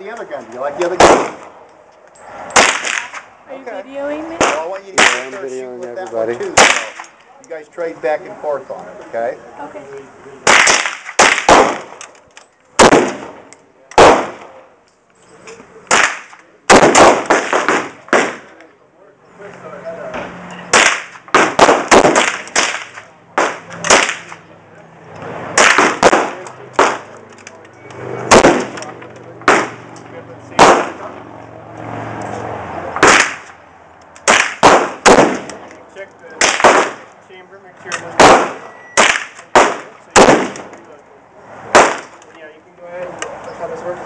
The other gun. Do you like the other gun? Are you videoing me? Well, I want you to start shooting with that one too. So you guys trade back and forth on it, okay? Okay. Check the chamber, make sure it yeah, you can go ahead and that's how this works.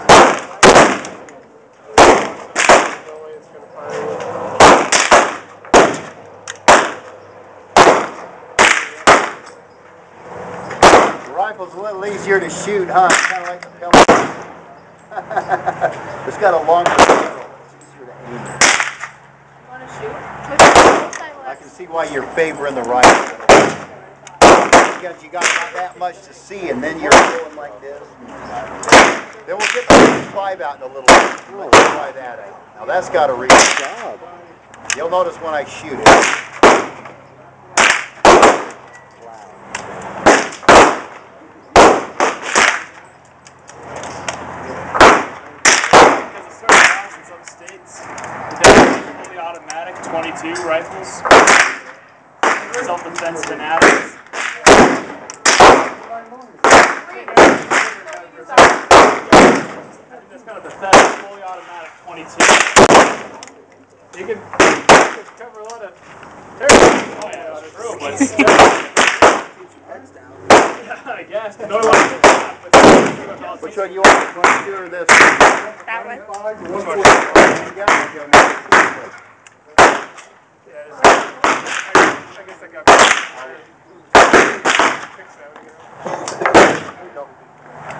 No way it's going to fire. The rifle's a little easier to shoot, huh? It's kind of like the pellet. It's got a longer barrel. It's easier to aim. You want to shoot? I can see why you're favoring the rifle. Because you got not that much to see, and then you're going like this. Then we'll get the 5 out in a little bit. We'll try that out. Now that's got a real job. You'll notice when I shoot it. Because of certain laws in some states, they're fully automatic 22 rifles. Self-defense fanatics. That's kind of pathetic. Fully automatic 22. You can cover a lot of territory. Oh yeah, that's true. But I guess. No one. Which one you want? The 22 or this? That one. Which one? I guess I got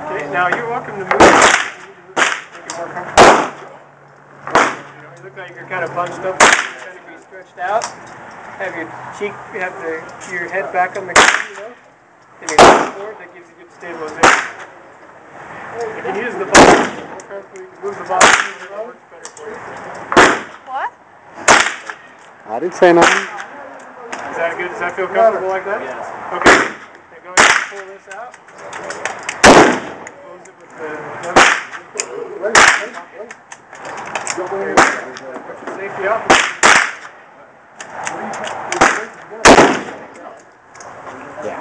okay, now you're welcome to move. Make it more comfortable. You look like you're kind of bunched up, trying to be stretched out. Have your cheek, your head back on the ground, you know? And your head forward, that gives you good stabilization. You can use the bottom. More comfortable, you can move the bottom. It works better for you. What? I didn't say nothing. Is that good? Does that feel comfortable like that? Yes. Okay. Now go ahead and pull this out. Close it with the put your safety up. Yeah.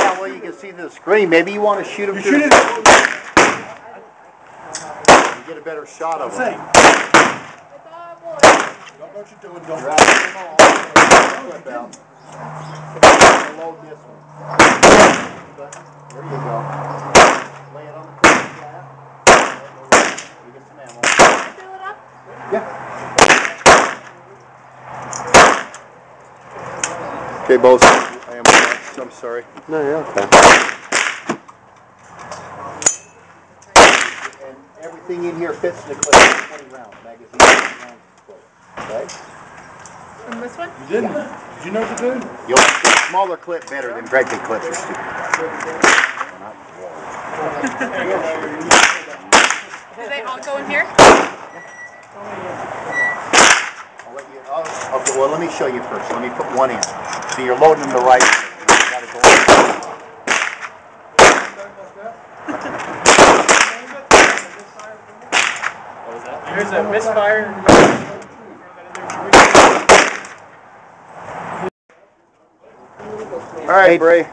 How well you can see the screen. Maybe you want to shoot him through the screen. You get a better shot of him. Don't what you're doing. Don't grab them all. Flip out. Load this one. There you go. Lay it on the flat. You get some ammo. Fill it up? Yeah. Okay, both. I am. I'm sorry. No, you're okay. And everything in here fits in the clip. 20 rounds. Magazine 20 rounds clip. Okay? And this one? You didn't? Did you know what to do? You'll like the smaller clip better than Gregory clips are stupid. Do they all go in here? I'll let you, okay, well, let me show you first. Let me put one in. So you're loading them the right way. You gotta go There's a misfire. All right, Bray.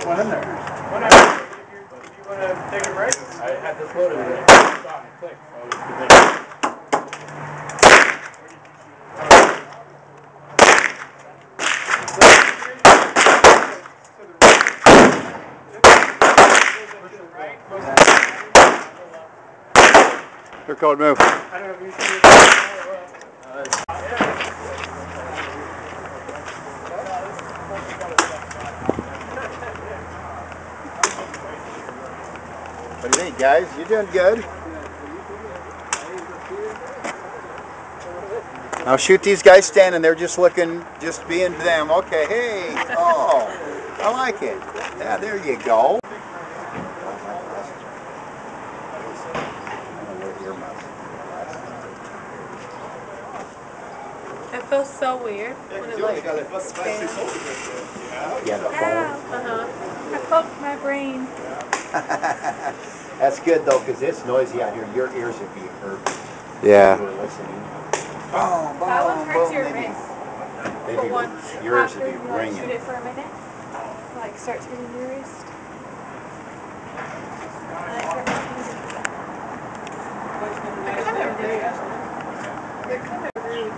One in there. Whatever. If you want to take a break, I had this loaded in there. Click. Your code move. I don't know if you see it. What do you think, guys? You're doing good. Now shoot these guys standing there just looking, just being them. Okay, hey, oh, I like it. Yeah, there you go. It feels so weird when it like expands. Yeah, the phone. I poked my brain. That's good though, because it's noisy out here. Your ears would be hurt. Yeah. If you were listening. Boom, boom, That one hurts boom, your maybe- wrist. maybe But once yours after would be you like shoot ringing. it for a minute, like starts hitting your wrist. They're kind of rude. They're kind of rude.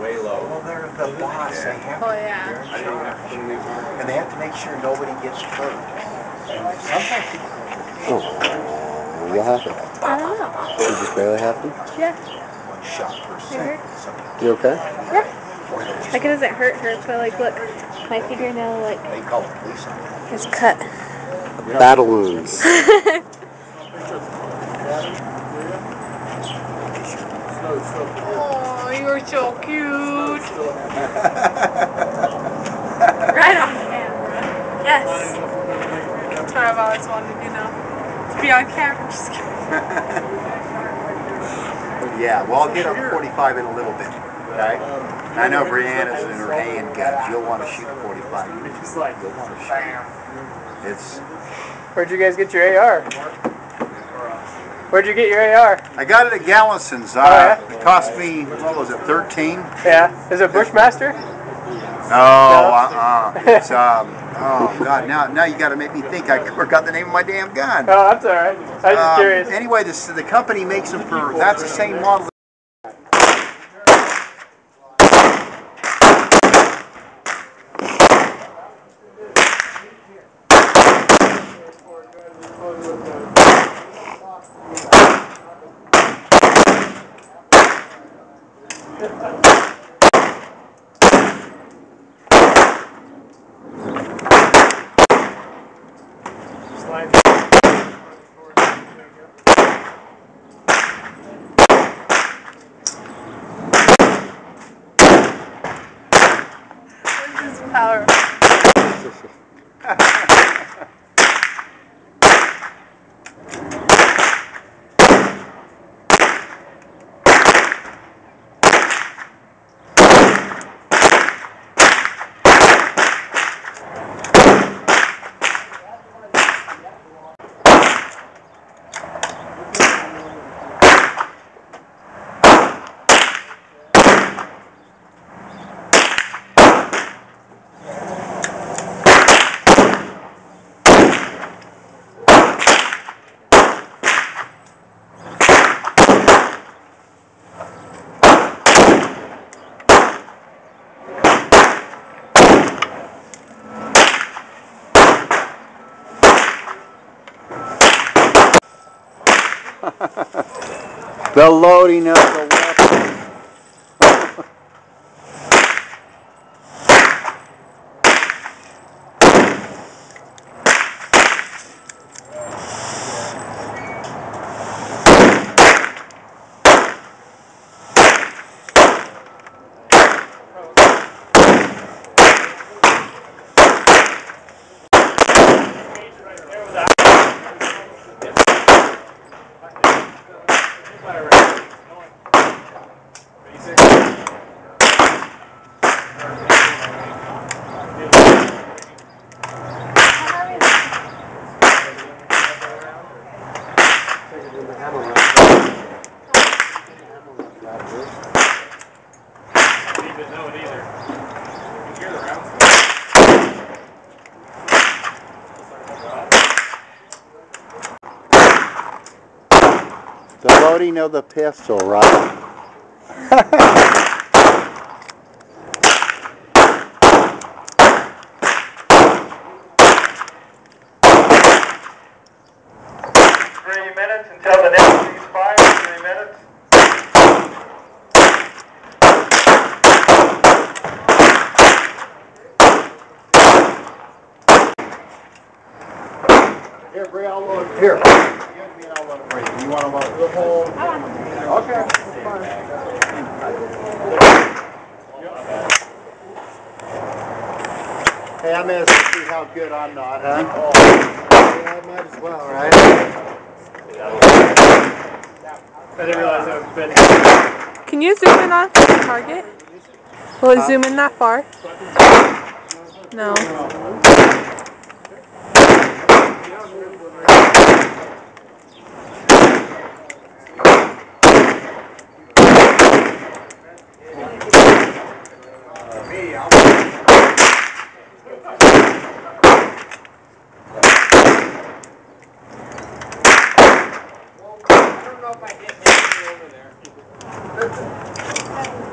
Way low. Well, they're the boss. They have Oh to, yeah. they're in charge. And they have to make sure nobody gets hurt. And sometimes people Oh, what happened? I don't know. You just barely happened? Yeah. one shot per It second. hurts. Some You okay? Yeah. Like it doesn't hurt, but like look, my fingernail like they call the police on it. is cut. Battle wounds. Oh, you're so cute. Right on camera. Yes. That's what I've always wanted, you know. To be on camera. Just kidding. Yeah, well, I'll get up 45 in a little bit. Okay? I know Brianna's in her handguns. You'll want to shoot 45. You'll want to shoot. It's. Where'd you guys get your AR? Where'd you get your AR? I got it at Gallison's. yeah? It cost me, what was it, 13? Yeah. Is it Bushmaster? No, It's, oh, God, now you got to make me think. I forgot the name of my damn gun. Oh, that's all right. I was just curious. Anyway, the company makes them for, that's the same model. This is power. The loading of the weapon. The loading of the pistol, right? Until the next ceasefire, 3 minutes. Here, Bree, I'll load it. Here. I'll load it for you. You want to load it? Okay. Fine. Hey, I'm gonna see how good I'm not, huh? Yeah, I might as well, right? I didn't realize I was betting. Can you zoom in on the target? Will it zoom in that far? No.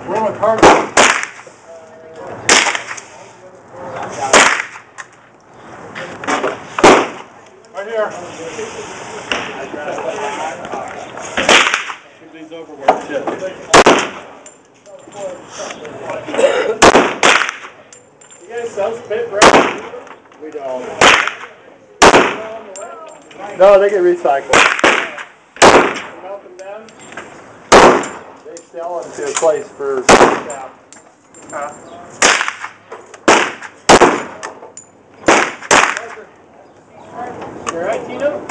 We're on target. Right here. These overworked chips. You guys sell spit bread? We don't. No, they get recycled. Melt them down? They sell them to a place for scrap. You alright, Tino?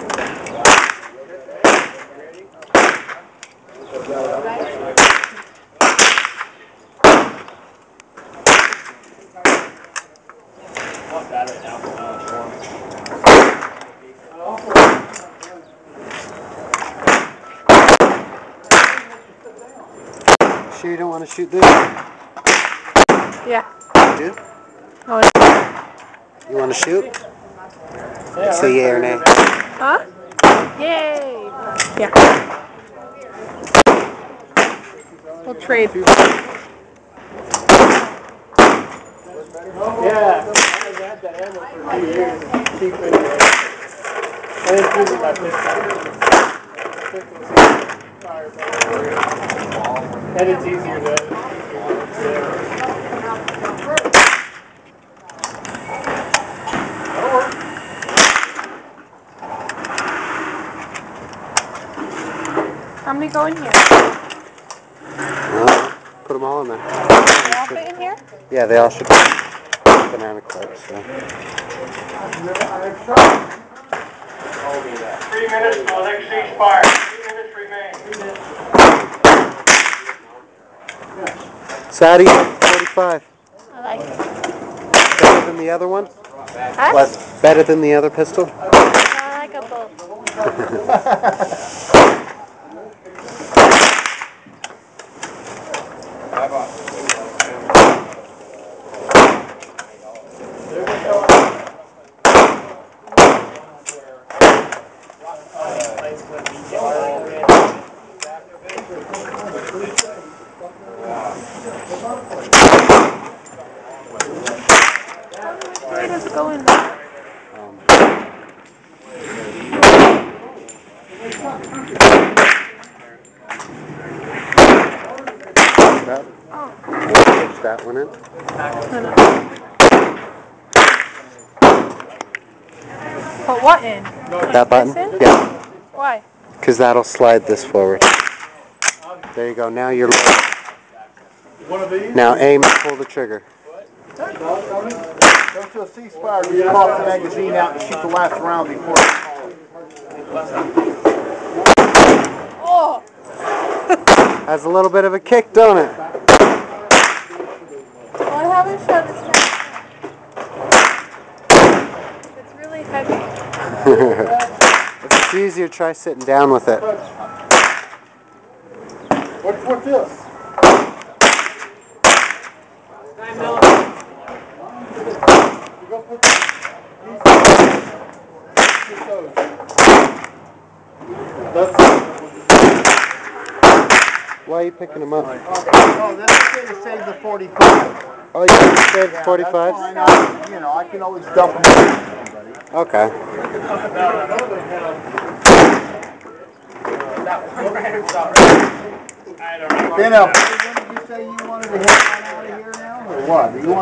Sure you don't want to shoot this? Yeah. You do? Oh, You want to shoot? Say yay or nay. huh? Yay! Yeah. We'll trade. Yeah. I've had that ammo for a few years. It's cheap anyway. I didn't use it like this time. And it's easier to... How many go in here? Put them all in there. They all fit in here? Yeah, they all should be banana clips. So. 3 minutes till next ceasefire. 3 minutes remain. Sadie, 45. I like it. Better than the other one? Huh? Less better than the other pistol? I like them both. Where does it go in there? That, Oh. push that one in. Put what in? That button? This in? Yeah. Why? Because that'll slide this forward. There you go. Now you're loaded. One of these? Now aim and pull the trigger. Go to a ceasefire, you pop the magazine out and shoot the last round before it's Oh! Has a little bit of a kick, don't it? Well, I haven't shut this down. It's really heavy. If it's easier, try sitting down with it. What's this? 9mm. Why are you picking them up? Oh, this is going to save the 45. Oh, you can save Yeah, 45s? that's fine. You know, I can always dump them in. Okay. Ben, what did you say you wanted to head on out of here now, or what? Do you want